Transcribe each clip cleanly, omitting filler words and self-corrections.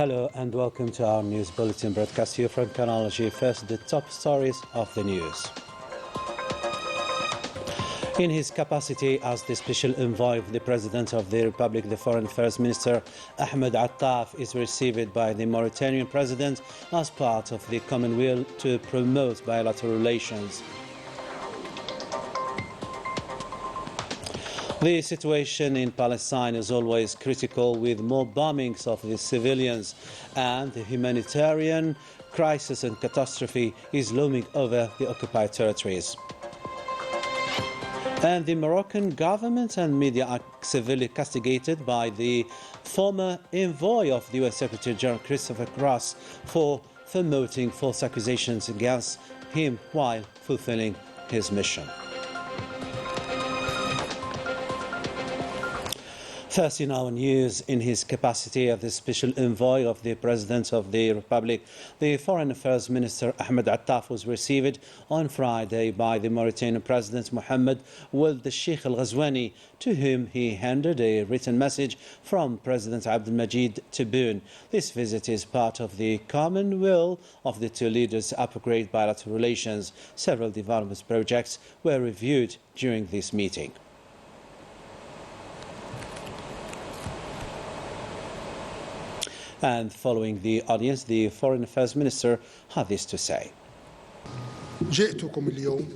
Hello and welcome to our news bulletin broadcast here from Canal. First, the top stories of the news. In his capacity as the special envoy of the President of the Republic, the Foreign Affairs Minister Ahmed Attaf is received by the Mauritanian President as part of the common will to promote bilateral relations. The situation in Palestine is always critical, with more bombings of the civilians, and the humanitarian crisis and catastrophe is looming over the occupied territories. And the Moroccan government and media are severely castigated by the former envoy of the US Secretary General Christopher Cross for promoting false accusations against him while fulfilling his mission. First in our news, in his capacity as the special envoy of the President of the Republic, the Foreign Affairs Minister Ahmed Attaf was received on Friday by the Mauritanian President Mohammed Ould Sheikh Al Ghazouani, to whom he handed a written message from President Abdelmajid Tebboune. This visit is part of the common will of the two leaders to upgrade bilateral relations. Several development projects were reviewed during this meeting. And following the audience, the Foreign Affairs Minister had this to say. جئتكم اليوم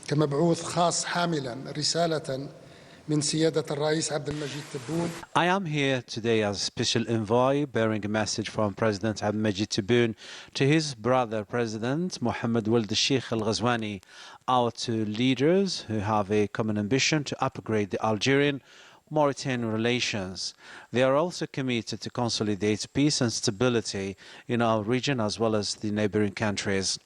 كمبعوث خاص حاملا رسالة من سيادة الرئيس عبد المجيد تبون. I am here today as special envoy bearing a message from President Abdelmajid Tebboune to his brother President Mohammed Ould Sheikh Al Ghazouani, our two leaders who have a common ambition to upgrade the Algerian Mauritanian relations. They are also committed to consolidate peace and stability in our region as well as the neighboring countries.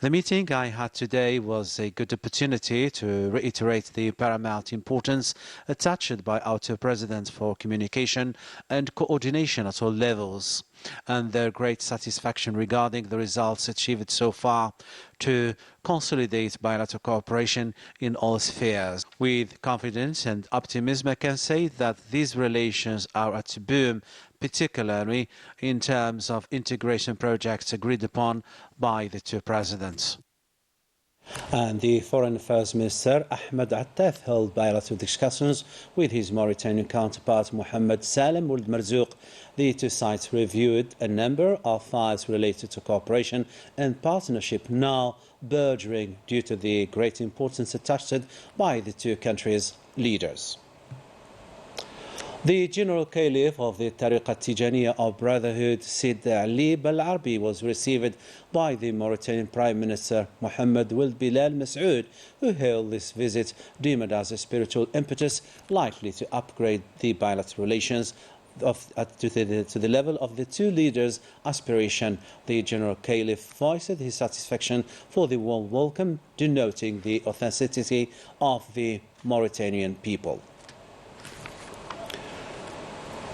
The meeting I had today was a good opportunity to reiterate the paramount importance attached by our two presidents for communication and coordination at all levels, and their great satisfaction regarding the results achieved so far to consolidate bilateral cooperation in all spheres. With confidence and optimism, I can say that these relations are at boom, particularly in terms of integration projects agreed upon by the two presidents. And the Foreign Affairs Minister Ahmed Attaf held bilateral discussions with his Mauritanian counterpart Mohammed Salem Ould Marzouk. The two sides reviewed a number of files related to cooperation and partnership, now burgeoning due to the great importance attached by the two countries' leaders. The General Caliph of the Tariqa Tijaniya of Brotherhood, Sid Ali Bal-Arbi, was received by the Mauritanian Prime Minister Mohammed Ould Bilal Masoud, who hailed this visit deemed as a spiritual impetus likely to upgrade the bilateral relations to the level of the two leaders' aspiration. The General Caliph voiced his satisfaction for the warm welcome, denoting the authenticity of the Mauritanian people.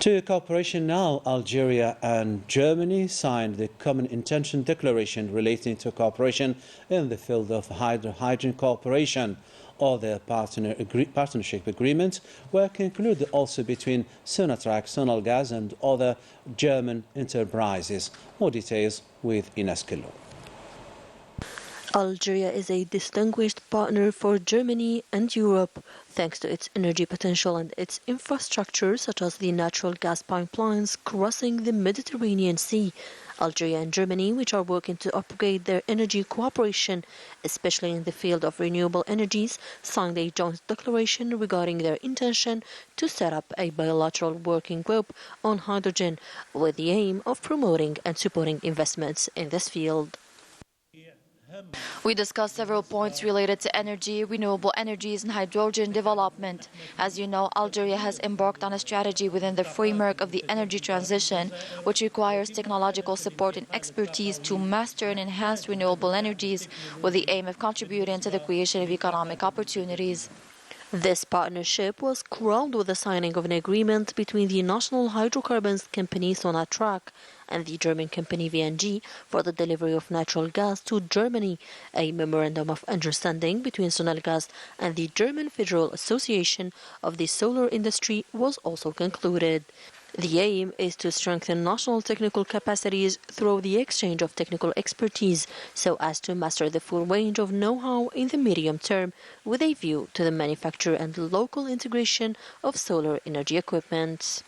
To cooperation now, Algeria and Germany signed the Common Intention Declaration relating to cooperation in the field of hydrogen cooperation. Other partnership agreements were concluded also between Sonatrach, Sonalgas and other German enterprises. More details with Ines Killo. Algeria is a distinguished partner for Germany and Europe, thanks to its energy potential and its infrastructure, such as the natural gas pipelines crossing the Mediterranean Sea. Algeria and Germany, which are working to upgrade their energy cooperation, especially in the field of renewable energies, signed a joint declaration regarding their intention to set up a bilateral working group on hydrogen with the aim of promoting and supporting investments in this field. We discussed several points related to energy, renewable energies and hydrogen development. As you know, Algeria has embarked on a strategy within the framework of the energy transition, which requires technological support and expertise to master and enhance renewable energies with the aim of contributing to the creation of economic opportunities. This partnership was crowned with the signing of an agreement between the national hydrocarbons company Sonatrach and the German company VNG for the delivery of natural gas to Germany. A memorandum of understanding between Sonalgas and the German Federal Association of the Solar Industry was also concluded. The aim is to strengthen national technical capacities through the exchange of technical expertise so as to master the full range of know-how in the medium term with a view to the manufacture and local integration of solar energy equipment.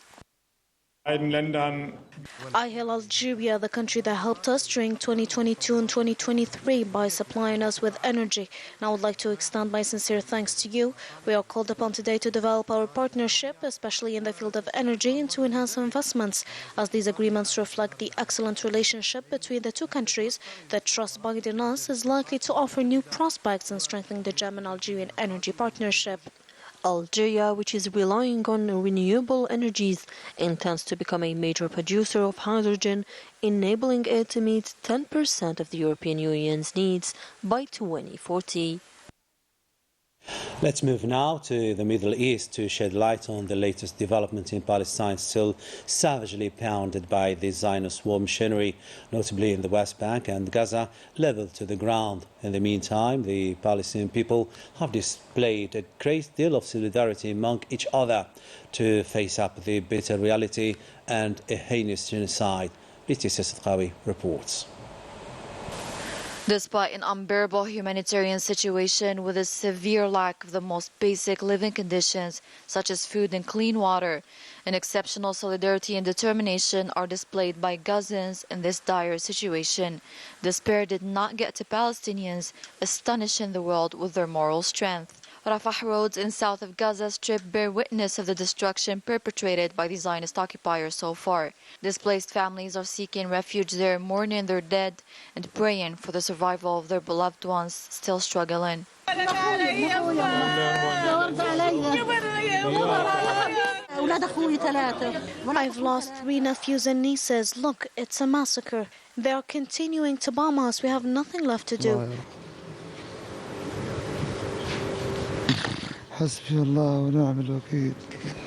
I hail Algeria, the country that helped us during 2022 and 2023 by supplying us with energy. And I would like to extend my sincere thanks to you. We are called upon today to develop our partnership, especially in the field of energy, and to enhance investments, as these agreements reflect the excellent relationship between the two countries. The trust binding in us is likely to offer new prospects in strengthening the German-Algerian energy partnership. Algeria, which is relying on renewable energies, intends to become a major producer of hydrogen, enabling it to meet 10% of the European Union's needs by 2040. Let's move now to the Middle East to shed light on the latest development in Palestine, still savagely pounded by the Zionist war machinery, notably in the West Bank and Gaza, leveled to the ground. In the meantime, the Palestinian people have displayed a great deal of solidarity among each other to face up the bitter reality and a heinous genocide. Leticia Sadqawi reports. Despite an unbearable humanitarian situation with a severe lack of the most basic living conditions, such as food and clean water, an exceptional solidarity and determination are displayed by Gazans in this dire situation. Despair did not get to Palestinians, astonishing the world with their moral strength. Rafah roads in south of Gaza Strip bear witness of the destruction perpetrated by the Zionist occupiers so far. Displaced families are seeking refuge there, mourning their dead and praying for the survival of their beloved ones still struggling. I've lost 3 nephews and nieces. Look, it's a massacre. They are continuing to bomb us. We have nothing left to do. حسبي الله ونعم الوكيل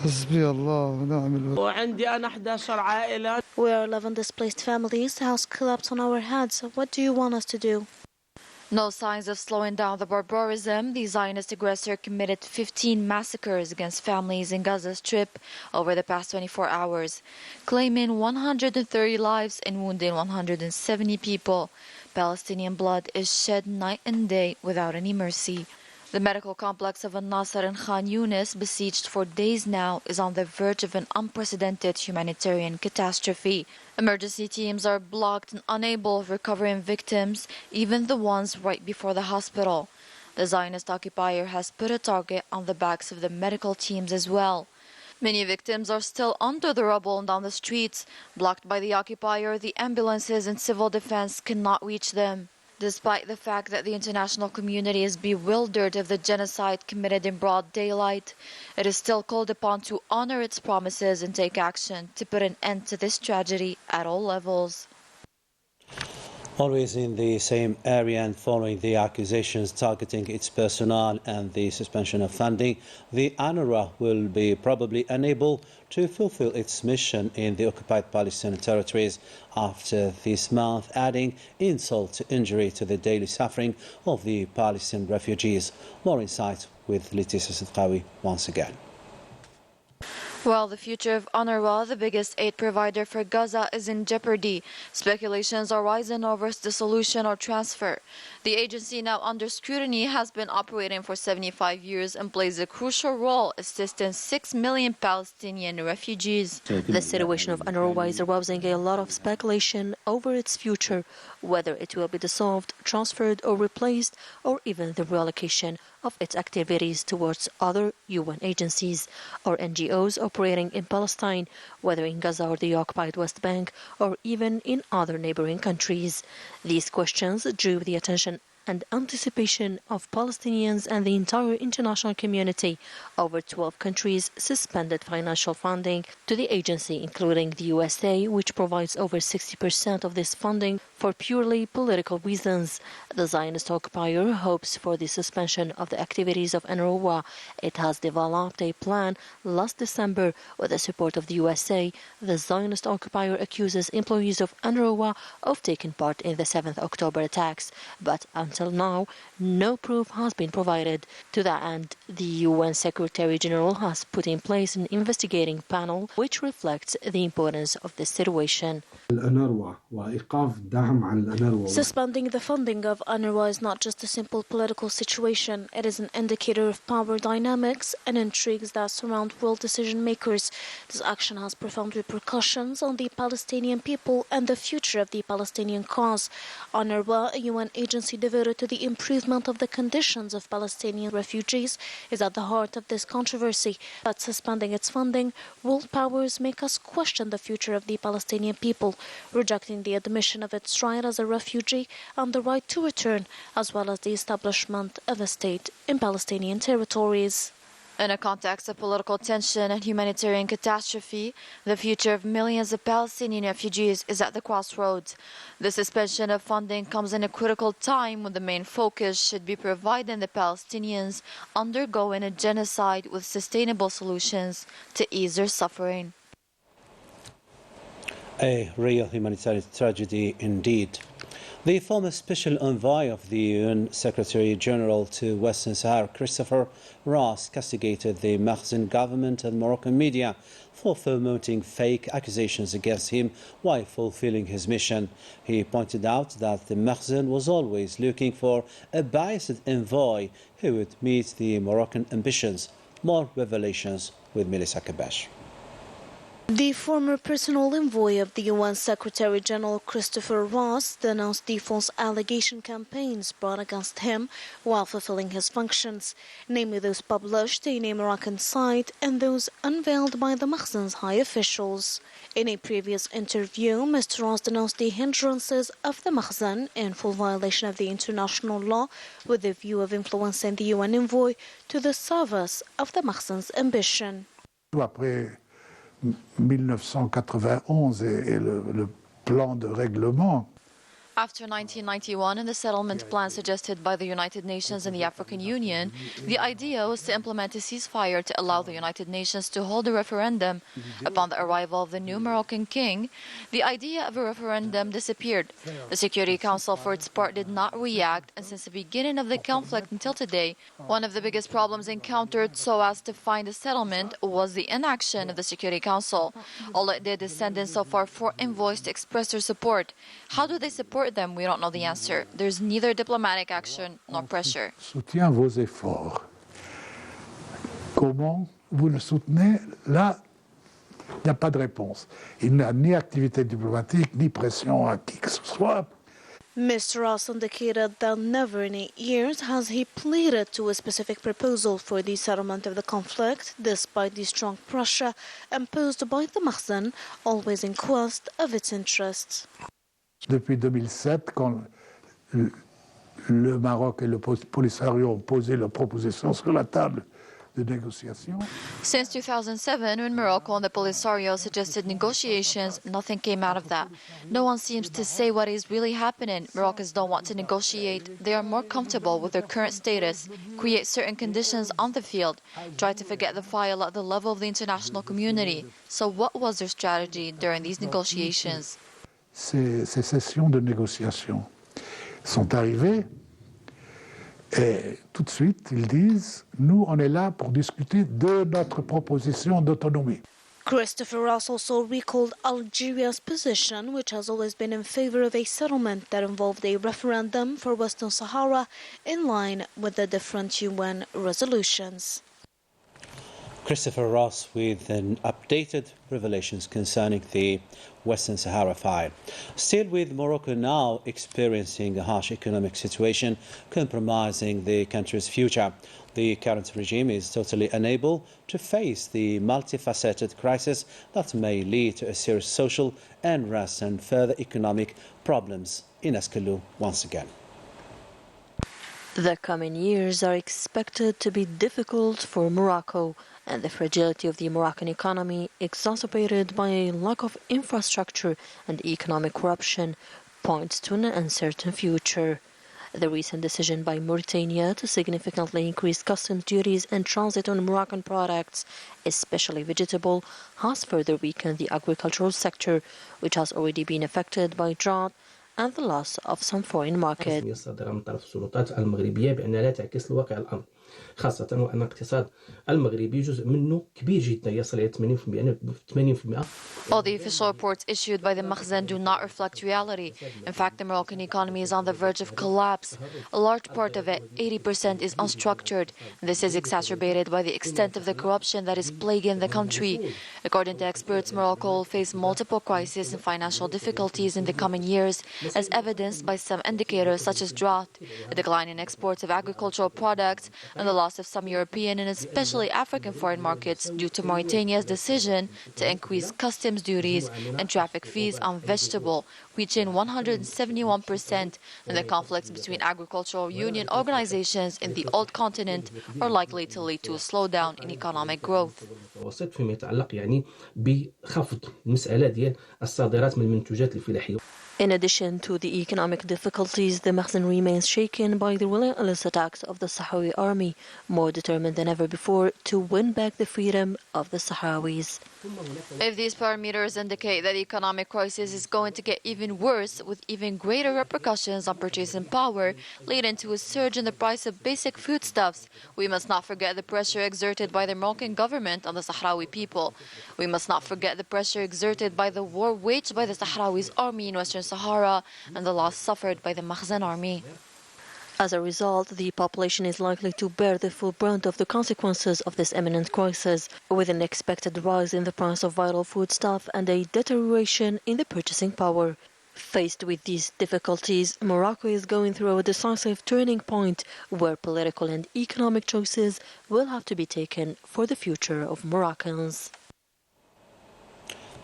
حسبي الله ونعم الوكيل وعندي أنا 11 عائلة. We are 11 displaced families. The house collapsed on our heads. What do you want us to do? No signs of slowing down the barbarism. The Zionist aggressor committed 15 massacres against families in Gaza Strip over the past 24 hours, claiming 130 lives and wounding 170 people. Palestinian blood is shed night and day without any mercy. The medical complex of Al-Nasser in Khan Yunis, besieged for days now, is on the verge of an unprecedented humanitarian catastrophe. Emergency teams are blocked and unable of recovering victims, even the ones right before the hospital. The Zionist occupier has put a target on the backs of the medical teams as well. Many victims are still under the rubble and on the streets. Blocked by the occupier, the ambulances and civil defense cannot reach them. Despite the fact that the international community is bewildered of the genocide committed in broad daylight, it is still called upon to honor its promises and take action to put an end to this tragedy at all levels. Always in the same area and following the accusations targeting its personnel and the suspension of funding, the UNRWA will be probably unable to fulfill its mission in the occupied Palestinian territories after this month, adding insult to injury to the daily suffering of the Palestinian refugees. More insight with Leticia Sadqawi once again. Well, the future of UNRWA, the biggest aid provider for Gaza, is in jeopardy. Speculations are rising over its dissolution or transfer. The agency, now under scrutiny, has been operating for 75 years and plays a crucial role assisting 6 million Palestinian refugees. The situation of UNRWA is arousing a lot of speculation over its future, whether it will be dissolved, transferred or replaced, or even the reallocation of its activities towards other UN agencies or NGOs operating in Palestine, whether in Gaza or the occupied West Bank, or even in other neighboring countries. These questions drew the attention and anticipation of Palestinians and the entire international community. Over 12 countries suspended financial funding to the agency, including the USA, which provides over 60% of this funding for purely political reasons. The Zionist occupier hopes for the suspension of the activities of UNRWA. It has developed a plan last December with the support of the USA. The Zionist occupier accuses employees of UNRWA of taking part in the 7th October attacks, but until until now, no proof has been provided. To that end, the UN Secretary-General has put in place an investigating panel which reflects the importance of this situation. Suspending the funding of UNRWA is not just a simple political situation. It is an indicator of power dynamics and intrigues that surround world decision makers. This action has profound repercussions on the Palestinian people and the future of the Palestinian cause. UNRWA, a UN agency devoted to the improvement of the conditions of Palestinian refugees, is at the heart of this controversy. But suspending its funding, world powers make us question the future of the Palestinian people, rejecting the admission of its right as a refugee and the right to return, as well as the establishment of a state in Palestinian territories. In a context of political tension and humanitarian catastrophe, the future of millions of Palestinian refugees is at the crossroads. The suspension of funding comes in a critical time when the main focus should be providing the Palestinians undergoing a genocide with sustainable solutions to ease their suffering. A real humanitarian tragedy indeed. The former special envoy of the UN Secretary-General to Western Sahara, Christopher Ross, castigated the Makhzen government and Moroccan media for fomenting fake accusations against him while fulfilling his mission. He pointed out that the Makhzen was always looking for a biased envoy who would meet the Moroccan ambitions. More revelations with Melissa Kabash. The former personal envoy of the UN Secretary-General Christopher Ross denounced the false allegation campaigns brought against him while fulfilling his functions, namely those published in a Moroccan site and those unveiled by the Makhzen's high officials. In a previous interview, Mr. Ross denounced the hindrances of the Makhzen in full violation of the international law with the view of influencing the UN envoy to the service of the Makhzen's ambition. 1991 et le plan de règlement. After 1991 and the settlement plan suggested by the United Nations and the African Union, the idea was to implement a ceasefire to allow the United Nations to hold a referendum. Upon the arrival of the new Moroccan king, the idea of a referendum disappeared. The Security Council, for its part, did not react, and since the beginning of the conflict until today, one of the biggest problems encountered so as to find a settlement was the inaction of the Security Council. All it did is send in so far 4 envoys to express their support. How do they support them? We don't know the answer. There's neither diplomatic action nor pressure. Soutient vos efforts. Comment vous le soutenez? Là, il n'y a pas de réponse. Il n'y a ni activité diplomatique, ni pression à qui que ce soit. Mr. Ross indicated that never in 8 years has he pleaded to a specific proposal for the settlement of the conflict, despite the strong pressure imposed by the Makhzen, always in quest of its interests. Depuis 2007, quand le Maroc et le Polisario ont posé leurs propositions sur la table de négociation. Since 2007, when Morocco and the Polisario suggested negotiations, nothing came out of that. No one seems to say what is really happening. Moroccans don't want to negotiate. They are more comfortable with their current status, create certain conditions on the field, try to forget the file at the level of the international community. So what was their strategy during these negotiations? Ces sessions de négociation sont arrivées et tout de suite ils disent « Nous, on est là pour discuter de notre proposition d'autonomie ». Christopher Ross also recalled Algeria's position, which has always been in favor of a settlement that involved a referendum for Western Sahara in line with the different UN resolutions. Christopher Ross with an updated revelations concerning the Western Sahara file. Still with Morocco now experiencing a harsh economic situation compromising the country's future. The current regime is totally unable to face the multifaceted crisis that may lead to a serious social unrest and further economic problems in Escalou once again. The coming years are expected to be difficult for Morocco, and the fragility of the Moroccan economy, exacerbated by a lack of infrastructure and economic corruption, points to an uncertain future. The recent decision by Mauritania to significantly increase customs duties and transit on Moroccan products, especially vegetable, has further weakened the agricultural sector, which has already been affected by drought and the loss of some foreign markets. الصادرة من طرف السلطات المغربية بأنها لا تعكس الواقع الأمر، خاصة وأن الاقتصاد المغربي جزء منه كبير جدا يصل إلى 80%. All the official reports issued by the Makhzen do not reflect reality. In fact, the Moroccan economy is on the verge of collapse. A large part of it, 80%, is unstructured. This is exacerbated by the extent of the corruption that is plaguing the country. According to experts, Morocco will face multiple crises and financial difficulties in the coming years, as evidenced by some indicators such as drought, a decline in exports of agricultural products, and the loss of some European and especially African foreign markets due to Mauritania's decision to increase customs duties and traffic fees on vegetable, reaching 171%, and the conflicts between agricultural union organizations in the old continent are likely to lead to a slowdown in economic growth. فيما يتعلق يعني بخفض المسألة ديال الصادرات من المنتوجات الفلاحية. In addition to the economic difficulties, the Makhzen remains shaken by the relentless attacks of the Sahrawi army, more determined than ever before to win back the freedom of the Sahrawis. If these parameters indicate that the economic crisis is going to get even worse, with even greater repercussions on purchasing power, leading to a surge in the price of basic foodstuffs, we must not forget the pressure exerted by the Moroccan government on the Sahrawi people. We must not forget the pressure exerted by the war waged by the Sahrawi's army in Western Sahara and the loss suffered by the Makhzen army. As a result, the population is likely to bear the full brunt of the consequences of this imminent crisis, with an expected rise in the price of vital foodstuff and a deterioration in the purchasing power. Faced with these difficulties, Morocco is going through a decisive turning point where political and economic choices will have to be taken for the future of Moroccans.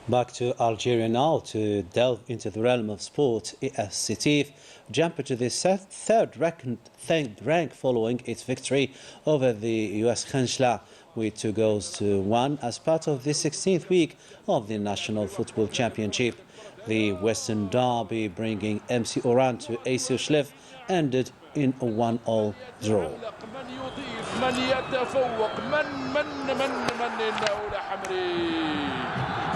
Back to Algeria now to delve into the realm of sport. AS Sétif jumped to the third rank following its victory over the US Khenchla with 2-1 as part of the 16th week of the National Football Championship. The Western Derby bringing MC Oran to AC Schleff ended in a 1-1 draw.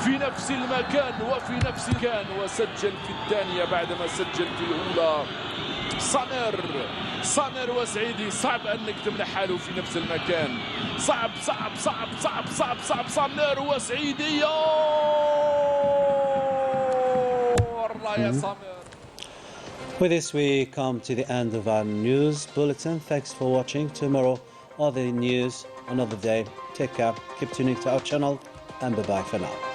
في نفس المكان وفي نفس المكان وسجل في الثانية بعدما سجل في الأولى. صانر وسعيدي صعب أنك تمنحها له في نفس المكان. صعب صانر وسعيدي والله يا صامر. With this, we come to the end of our news bulletin. Thanks for watching. Tomorrow, other news, another day. Take care. Keep tuning to our channel, and bye-bye for now.